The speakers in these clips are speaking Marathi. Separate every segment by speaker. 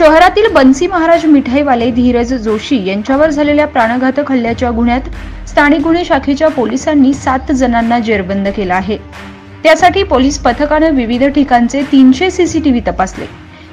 Speaker 1: शहरातील बन्सी महाराज मिठाईवाले धीरज जोशी यांच्यावर झालेल्या प्राणघातक हल्ल्याच्या गुन्ह्यात स्थानिक गुन्हे शाखेच्या पोलिसांनी 7 जणांना जेरबंद केलं आहे। त्यासाठी पोलीस पथकाने विविध ठिकाणचे 300 सीसीटीव्ही तपासले।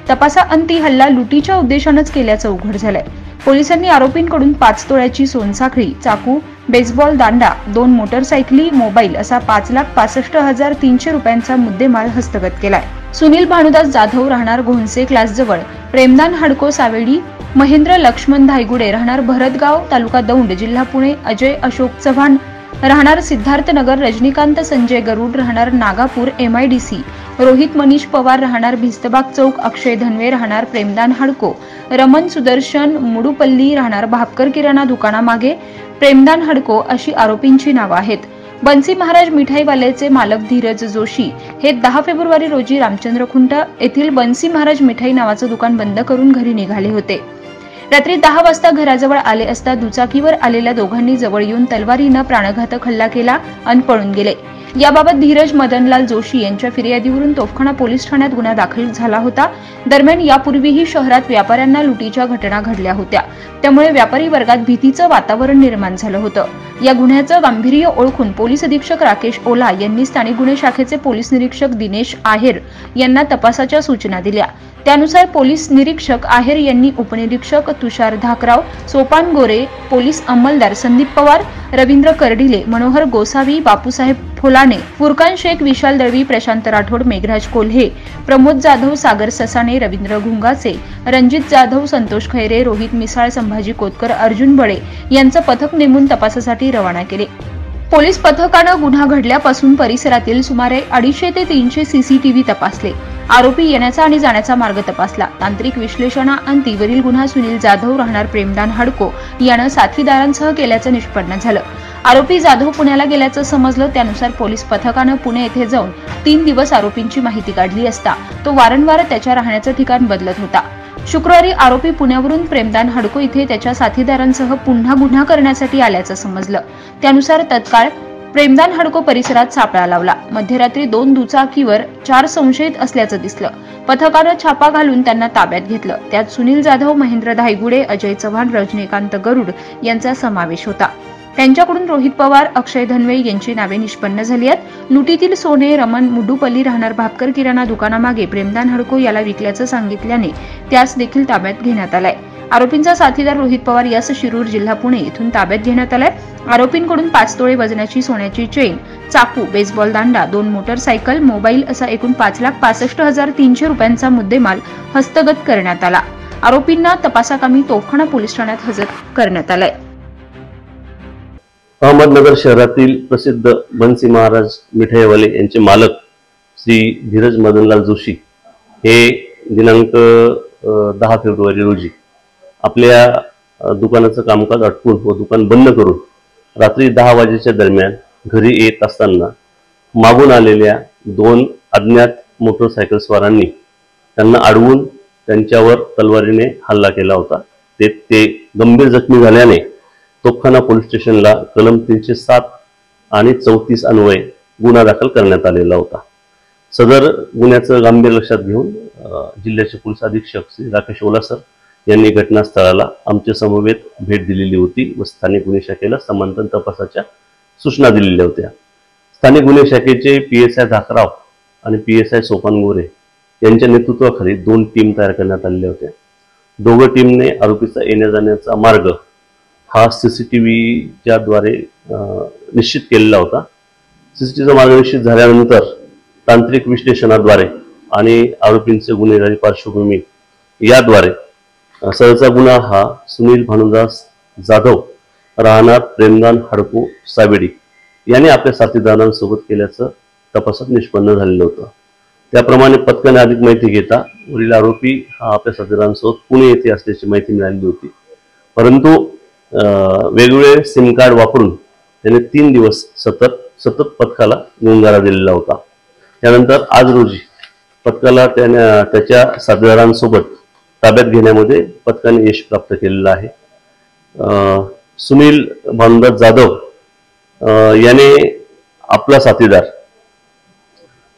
Speaker 1: तपासाअंती हल्ला लुटीच्या उद्देशानेच केल्याचं उघड झालंय। पोलिसांनी आरोपींकडून 5 तोळ्याची सोनसाखळी, चाकू, बेसबॉल दांडा, 2 मोटरसायकली, मोबाईल असा 5,65,300 रुपयांचा मुद्देमाल हस्तगत केलाय। सुनील भानुदास जाधव राहणार घोणसे क्लास जवळ, प्रेमदान हडको सावेडी, महेंद्र लक्ष्मण धायगुडे राहणार भरतगाव तालुका दौंड जिल्हा पुणे, अजय अशोक चव्हाण राहणार सिद्धार्थनगर, रजनीकांत संजय गरुड राहणार नागापूर MIDC, रोहित मनीष पवार राहणार भिस्तबाग चौक, अक्षय धनवे राहणार प्रेमदान हडको, रमन सुदर्शन मुडुपल्ली राहणार भापकर किराणा दुकानामागे प्रेमदान हडको अशी आरोपींची नावं आहेत। बन्सी महाराज मिठाईवाल्याचे मालक धीरज जोशी हे 10 फेब्रुवारी रोजी रामचंद्र खुंट येथील बन्सी महाराज मिठाई नावाचं दुकान बंद करून घरी निघाले होते। रात्री 10 वाजता घराजवळ आले असता दुचाकीवर आलेल्या दोघांनी जवळ येऊन तलवारीनं प्राणघातक हल्ला केला आणि पळून गेले। याबाबत धीरज मदनलाल जोशी यांच्या फिर्यादीवरून तोफखाना पोलीस ठाण्यात गुन्हा दाखल झाला होता। दरम्यान यापूर्वीही शहरात व्यापाऱ्यांना लुटीच्या घटना घडल्या होत्या, त्यामुळे व्यापारी वर्गात भीतीचं वातावरण निर्माण झालं होतं। या गुन्ह्याचं गांभीर्य ओळखून पोलीस अधीक्षक राकेश ओला यांनी स्थानिक गुन्हे शाखेचे पोलीस निरीक्षक दिनेश आहेर यांना तपासाच्या सूचना दिल्या। त्यानुसार पोलीस निरीक्षक आहेर यांनी उपनिरीक्षक तुषार धाकराव, सोपान गोरे, पोलीस अंमलदार संदीप पवार, रवींद्र कर्डिले, मनोहर गोसावी, बापूसाहेब फोलाने, फुरकान शेख, विशाल दळवी, प्रशांत राठोड, मेघराज कोल्हे, प्रमोद जाधव, सागर ससाने, रवींद्र घुंगाचे, रणजित जाधव, संतोष खैरे, रोहित मिसाळ, संभाजी कोतकर, अर्जुन बळे यांचं पथक नेमून तपासासाठी रवाना केले। पोलीस पथकानं गुन्हा घडल्यापासून परिसरातील सुमारे 250 ते 300 सीसीटीव्ही तपासले। आरोपी येण्याचा आणि जाण्याचा मार्ग तपासला। तांत्रिक विश्लेषणाअंती वरील गुन्हा सुनील जाधव राहणार प्रेमदान हडको यानं साथीदारांसह केल्याचं निष्पन्न झालं। आरोपी जाधव पुण्याला गेल्याचं समजलं। त्यानुसार पोलीस पथकानं पुणे येथे जाऊन 3 दिवस आरोपींची माहिती काढली असता तो वारंवार त्याच्या राहण्याचं ठिकाण बदलत होता। शुक्रवारी आरोपी पुण्यावरून प्रेमदान हडको इथे त्याच्या साथीदारांसह पुन्हा गुन्हा करण्यासाठी आल्याचं समजलं। त्यानुसार तत्काळ प्रेमदान हडको परिसरात सापळा लावला। मध्यरात्री 2 दुचाकीवर 4 संशयित असल्याचं दिसलं। पथकानं छापा घालून त्यांना ताब्यात घेतलं। त्यात सुनील जाधव, महेंद्र धायगुडे, अजय चव्हाण, रजनीकांत गरुड यांचा समावेश होता। त्यांच्याकडून रोहित पवार, अक्षय धनवे यांची नावे निष्पन्न झाली आहेत। लुटीतील सोने रमन मुडुपल्ली राहणार भापकर किराणा दुकानामागे प्रेमदान हडको याला विकल्याचं सांगितल्याने त्यास देखील ताब्यात घेण्यात आलाय। आरोपींचा साथीदार रोहित पवार यास शिरूर जिल्हा पुणे येथून ताब्यात घेण्यात आलाय। आरोपींकडून 5 तोळे वजनाची सोन्याची चेन, चाकू, बेसबॉल दांडा, 2 मोटरसायकल, मोबाईल असा एकूण 5,65,300 रुपयांचा मुद्देमाल हस्तगत करण्यात आला। आरोपींना तपासाकामी तोफखाना पोलीस ठाण्यात हजर करण्यात आलाय।
Speaker 2: अहमदनगर शहरातील प्रसिद्ध बन्सी महाराज मिठाईवाले यांचे मालक श्री धीरज मदनलाल जोशी हे दिनांक 10 फेब्रुवारी रोजी आपल्या दुकानाचं कामकाज अटकून व दुकान बंद करून रात्री 10 वाजेच्या दरम्यान घरी येत असताना मागून आलेल्या 2 अज्ञात मोटरसायकल स्वारांनी त्यांना अडवून त्यांच्यावर तलवारीने हल्ला केला होता। ते गंभीर जखमी झाल्याने तोफखाना पोलीस स्टेशनला कलम 307 आणि 34 अन्वये गुन्हा दाखल करण्यात आलेला होता। सदर गुन्ह्याचं गांभीर्य लक्षात घेऊन जिल्ह्याचे पोलीस अधीक्षक श्री राकेश ओला सर यांनी घटनास्थळाला आमच्या समवेत भेट दिलेली होती व स्थानिक गुन्हे शाखेला समांतर तपासाच्या सूचना दिलेल्या होत्या। स्थानिक गुन्हे शाखेचे PSI धाकराव आणि PSI सोपान गोरे यांच्या नेतृत्वाखाली 2 टीम तयार करण्यात आलेल्या होत्या। दोघं टीमने आरोपीचा येण्या जाण्याचा मार्ग हा CCTVच्या द्वारे निश्चित केलेला होता। CCTVचा मार्ग निश्चित झाल्यानंतर तांत्रिक विश्लेषणाद्वारे आणि आरोपींचे गुन्हेगारी पार्श्वभूमी याद्वारे सदरचा गुन्हा हा सुनील भानुदास जाधव राहणार प्रेमदान हडको सावेडी यांनी आपल्या साथीदारांसोबत केल्याचं तपासात निष्पन्न झालेलं होतं। त्याप्रमाणे पथकाने अधिक माहिती घेता वरील आरोपी हा आपल्या साथीदारांसोबत पुणे येथे असल्याची माहिती मिळाली होती, परंतु वेगवेगळे सिम कार्ड वापरून त्याने 3 दिवस सतत पथकाला गुंगारा दिलेला होता। त्यानंतर आज रोजी पथकाला त्याच्या साथीदारांसोबत ताब्यात घेण्यामध्ये पथकाने यश प्राप्त केलेलं आहे। सुनील भानुदास जाधव याने आपला साथीदार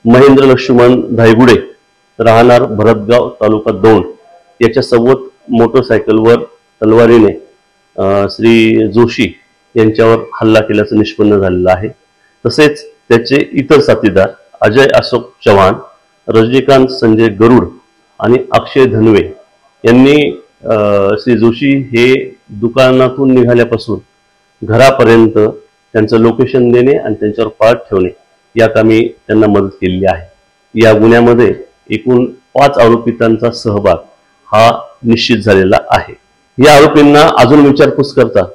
Speaker 2: महेंद्र लक्ष्मण धायगुडे राहणार भरतगाव तालुका दौंड याच्या सोबत मोटरसायकलवर तलवारीने श्री जोशी यांच्यावर हल्ला केल्याचं निष्पन्न झालेलं आहे। तसेच त्याचे इतर साथीदार अजय अशोक चव्हाण, रजनीकांत संजय गरुड आणि अक्षय धनवे यांनी श्री जोशी हे दुकानातून निघाल्यापासून घरापर्यंत त्यांचं लोकेशन देणे आणि त्यांच्यावर पाळत ठेवणे या कामी त्यांना मदत केलेली आहे। या गुन्ह्यामध्ये एकूण 5 आरोपितांचा सहभाग हा निश्चित झालेला आहे। या आरोपींना अजून विचारपूस करता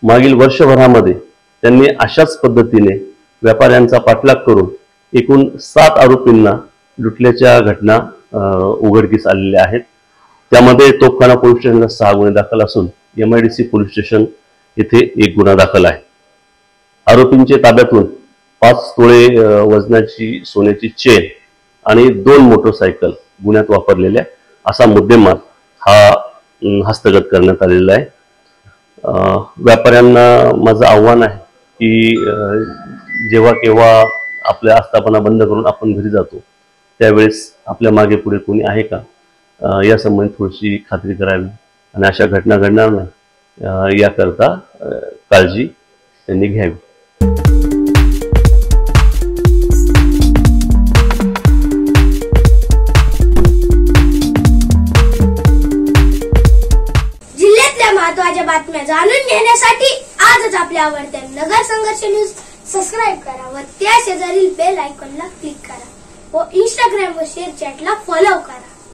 Speaker 2: मागील वर्षभरामध्ये त्यांनी अशाच पद्धतीने व्यापाऱ्यांचा पाठलाग करून एकूण 7 आरोपींना लुटल्याच्या घटना उघडकीस आलेल्या आहेत। त्यामध्ये तोफखाना पोलीस स्टेशनला 6 गुन्हे दाखल असून MIDC पोलीस स्टेशन येथे 1 गुन्हा दाखल आहे। आरोपींच्या ताब्यातून 5 तोळे वजनाची सोन्याची चेन आणि 2 मोटरसायकल गुन्ह्यात वापरलेल्या असा मुद्देमाल हा हस्तगत करण्यात आलेला आहे। व्यापाऱ्यांना माझं आव्हान आहे की जेव्हा केव्हा आपल्या आस्थापना बंद करून आपण घरी जातो त्यावेळेस आपल्या मागे पुढे कोणी आहे का या संबंधी थोडीशी खात्री करावी आणि अशा घटना घडणार नाही याकरता काळजी त्यांनी घ्यावी।
Speaker 3: जिल्ह्यातल्या महत्त्वाच्या बातम्या जाणून घेण्यासाठी आजच आपल्या आवडत्या नगर संघर्ष न्यूज सबस्क्राईब करा व त्या शेजारील बेल आयकॉनला क्लिक करा व इंस्टाग्राम व शेअर चॅटला फॉलो करा।